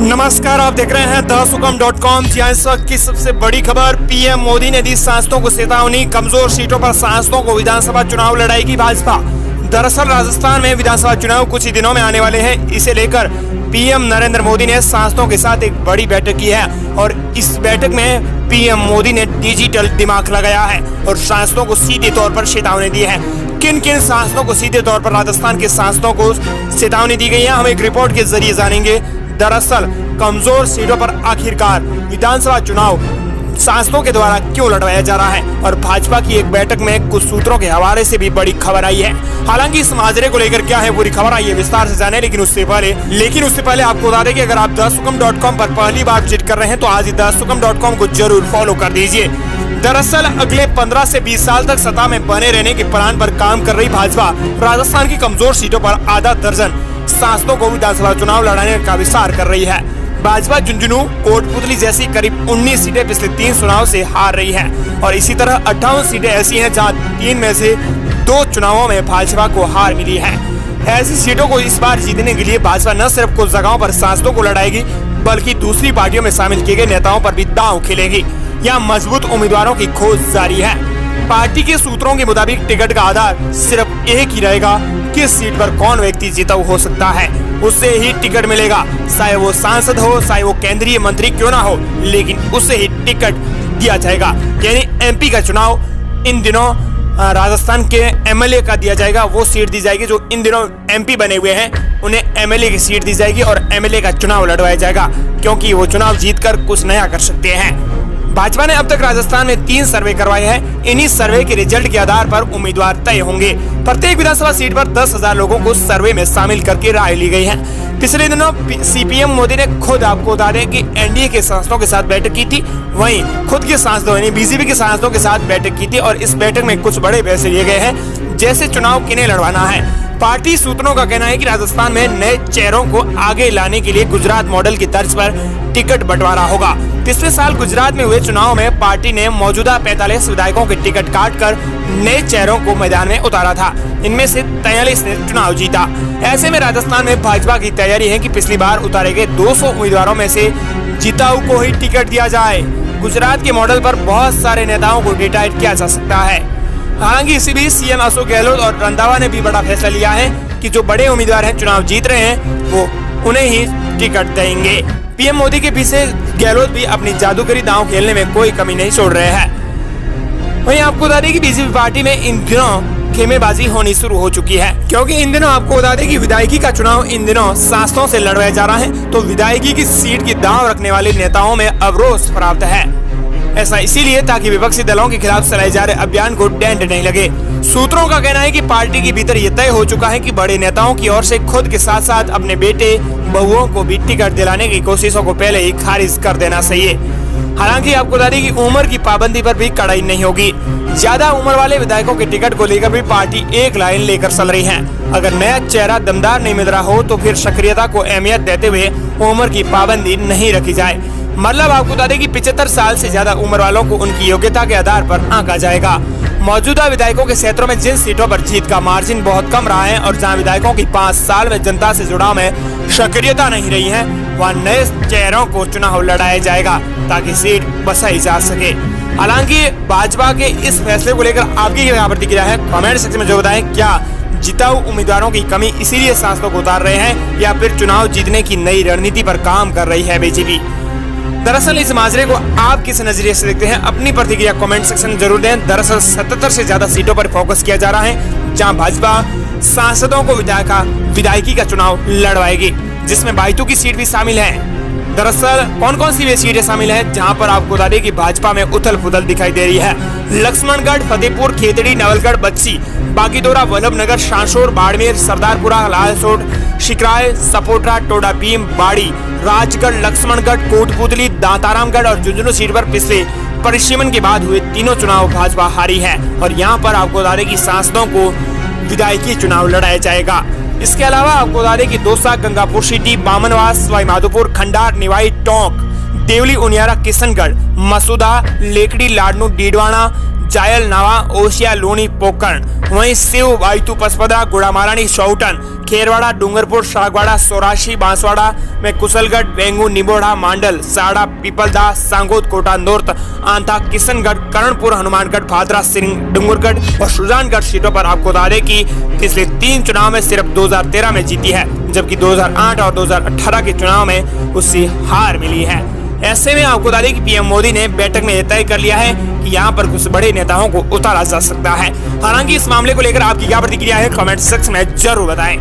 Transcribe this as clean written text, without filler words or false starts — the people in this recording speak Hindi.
नमस्कार, आप देख रहे हैं thesukum.com। इस वक्त की सबसे बड़ी खबर, पीएम मोदी ने दी सांसदों को चेतावनी, कमजोर सीटों पर सांसदों को विधानसभा चुनाव लड़ाएगी भाजपा। दरअसल राजस्थान में विधानसभा चुनाव कुछ ही दिनों में आने वाले हैं। इसे लेकर पीएम नरेंद्र मोदी ने सांसदों के साथ एक बड़ी बैठक की है और इस बैठक में पीएम मोदी ने डिजिटल दिमाग लगाया है और सांसदों को सीधे तौर पर चेतावनी दी है। किन किन सांसदों को सीधे तौर पर राजस्थान के सांसदों को चेतावनी दी गई है, हम एक रिपोर्ट के जरिए जानेंगे। दरअसल कमजोर सीटों पर आखिरकार विधानसभा चुनाव सांसदों के द्वारा क्यों लड़वाया जा रहा है और भाजपा की एक बैठक में कुछ सूत्रों के हवाले से भी बड़ी खबर आई है। हालांकि इस माजरे को लेकर क्या है पूरी खबर आई है, विस्तार से जाने, लेकिन उससे पहले आपको बता दें कि अगर आप thesukum.com पर पहली बार विजिट कर रहे हैं तो आज ही thesukum.com को जरूर फॉलो कर दीजिए। दरअसल अगले 15 से 20 साल तक सत्ता में बने रहने के प्लान पर काम कर रही भाजपा राजस्थान की कमजोर सीटों पर आधा दर्जन सांसदों को विधानसभा चुनाव लड़ाने का विचार कर रही है। भाजपा झुंझुनू, कोटपुतली जैसी करीब 19 सीटें पिछले 3 चुनाव से हार रही हैं और इसी तरह 58 सीटें ऐसी हैं जहां 3 में से 2 चुनावों में भाजपा को हार मिली है। ऐसी सीटों को इस बार जीतने के लिए भाजपा न सिर्फ कुछ जगहों पर सांसदों को लड़ाएगी बल्कि दूसरी पार्टियों में शामिल किए गए नेताओं पर भी दांव खेलेगी। यहाँ मजबूत उम्मीदवारों की खोज जारी है। पार्टी के सूत्रों के मुताबिक टिकट का आधार सिर्फ एक ही रहेगा, किस सीट पर कौन व्यक्ति जीता हो सकता है उससे ही टिकट मिलेगा। चाहे वो सांसद हो, चाहे वो केंद्रीय मंत्री क्यों ना हो, लेकिन उससे ही टिकट दिया जाएगा। यानी एमपी का चुनाव इन दिनों राजस्थान के एमएलए का दिया जाएगा, वो सीट दी जाएगी। जो इन दिनों एमपी बने हुए हैं उन्हें एमएलए की सीट दी जाएगी और एमएलए का चुनाव लड़वाया जाएगा क्योंकि वो चुनाव जीतकर कुछ नया कर सकते हैं। भाजपा ने अब तक राजस्थान में 3 सर्वे करवाए हैं। इन्हीं सर्वे के रिजल्ट के आधार पर उम्मीदवार तय होंगे। प्रत्येक विधानसभा सीट पर 10,000 लोगों को सर्वे में शामिल करके राय ली गई है। पिछले दिनों सीपीएम मोदी ने खुद आपको बता दें कि एनडीए के सांसदों के साथ बैठक की थी, वहीं खुद के सांसदों यानी बीजेपी के सांसदों के साथ बैठक की थी और इस बैठक में कुछ बड़े फैसले लिए गए हैं, जैसे चुनाव किन्हें लड़वाना है। पार्टी सूत्रों का कहना है कि राजस्थान में नए चेहरों को आगे लाने के लिए गुजरात मॉडल की तर्ज पर टिकट बंटवारा होगा। पिछले साल गुजरात में हुए चुनाव में पार्टी ने मौजूदा 45 विधायकों के टिकट काटकर नए चेहरों को मैदान में उतारा था। इनमें से 43 ने चुनाव जीता। ऐसे में राजस्थान में भाजपा की तैयारी है कि पिछली बार उतारे गए 200 उम्मीदवारों में से जिताऊ को ही टिकट दिया जाए। गुजरात के मॉडल पर बहुत सारे नेताओं को डिसाइड किया जा सकता है। हालांकि इसी बीच सीएम अशोक गहलोत और रंधावा ने भी बड़ा फैसला लिया है कि जो बड़े उम्मीदवार हैं चुनाव जीत रहे हैं वो उन्हें ही टिकट देंगे। पीएम मोदी के पीछे गहलोत भी अपनी जादूगरी दांव खेलने में कोई कमी नहीं छोड़ रहे हैं। वहीं आपको बता दें कि बीजेपी पार्टी में इन दिनों खेमेबाजी होनी शुरू हो चुकी है क्योंकि इन दिनों आपको बता दें कि विधायकी का चुनाव इन दिनों सांसदों से लड़वाया जा रहा है, तो विधायकी की सीट की दांव रखने वाले नेताओं में अब रोष प्राप्त है। ऐसा इसीलिए ताकि विपक्षी दलों के खिलाफ चलाए जा रहे अभियान को डेंट नहीं लगे। सूत्रों का कहना है कि पार्टी के भीतर यह तय हो चुका है कि बड़े नेताओं की ओर से खुद के साथ साथ अपने बेटे बहुओं को भी टिकट दिलाने की कोशिशों को पहले ही खारिज कर देना चाहिए। हालांकि आपको बता दें कि उम्र की पाबंदी पर भी कड़ाई नहीं होगी। ज्यादा उम्र वाले विधायकों के टिकट को लेकर भी पार्टी एक लाइन लेकर चल रही है। अगर नया चेहरा दमदार नहीं मिल रहा हो तो फिर सक्रियता को अहमियत देते हुए उम्र की पाबंदी नहीं रखी जाए। मतलब आपको बता दें कि 75 साल से ज्यादा उम्र वालों को उनकी योग्यता के आधार पर आंका जाएगा। मौजूदा विधायकों के क्षेत्रों में जिन सीटों पर जीत का मार्जिन बहुत कम रहा है और जहां विधायकों की 5 साल में जनता से जुड़ाव में सक्रियता नहीं रही है, वहां नए चेहरों को चुनाव लड़ाया जाएगा ताकि सीट बचाई जा सके। हालांकि भाजपा के इस फैसले को लेकर आपकी क्या प्रतिक्रिया है, कमेंट सेक्शन में जो बताएं। क्या जिताऊ उम्मीदवारों की कमी इसीलिए सांसदों को उतार रहे हैं या फिर चुनाव जीतने की नई रणनीति पर काम कर रही है बीजेपी? दरअसल इस माजरे को आप किस नजरिए से देखते हैं, अपनी प्रतिक्रिया कमेंट सेक्शन में जरूर दें। दरअसल 77 से ज्यादा सीटों पर फोकस किया जा रहा है जहां भाजपा सांसदों को विधायकी का चुनाव लड़वाएगी, जिसमें बाइतू की सीट भी शामिल है। दरअसल कौन कौन सी वे सीटें शामिल हैं जहां पर आपको बता दें कि भाजपा में उथल पुथल दिखाई दे रही है। लक्ष्मणगढ़, फतेहपुर, खेतड़ी, नवलगढ़, बच्ची, बागीदोरा, वल्लभनगर, सांसोर, बाड़मेर, सरदारपुरा, लालसोट, शिकराय, सपोटरा, टोडा भीम, बाड़ी, राजगढ़, लक्ष्मणगढ़, कोटपुतली, दांतारामगढ़ और झुंझुनू सीट पर पिछले परिसीमन के बाद हुए तीनों चुनाव भाजपा हारी है और यहाँ पर आपको बता दें कि सांसदों को विधायकी चुनाव लड़ाया जाएगा। इसके अलावा आपको बता दें कि दौसा, गंगापुर सिटी, बामनवास, सवाईमाधोपुर, खंडार, निवाई, टोंक, देवली, उनियारा, किशनगढ़, मसूदा, लेकड़ी, लाडनू, डीडवाना, जायल नावा, ओशिया, लूनी, पोकरण। वहीं शिव, बायतू, पसपदा, गुड़ामारानी, शौटन, खेरवाड़ा, डूंगरपुर, शागवाड़ा, सोराशी, बांसवाड़ा में कुशलगढ़, बेंगू, निबोड़ा, मांडल, साड़ा, पीपलदा, सांगोद, कोटा नॉर्थ, आंता, किशनगढ़, करणपुर, हनुमानगढ़, भादरा, सिंह, डूंगरगढ़ और सुजानगढ़ सीटों पर आपको बता दें कि पिछले 3 चुनाव में सिर्फ 2013 में जीती है, जबकि 2008 और 2018 के चुनाव में उससे हार मिली है। ऐसे में आपको बता दें कि पीएम मोदी ने बैठक में तय कर लिया है कि यहाँ पर कुछ बड़े नेताओं को उतारा जा सकता है। हालांकि इस मामले को लेकर आपकी क्या प्रतिक्रिया है, कमेंट सेक्शन में जरूर बताएं।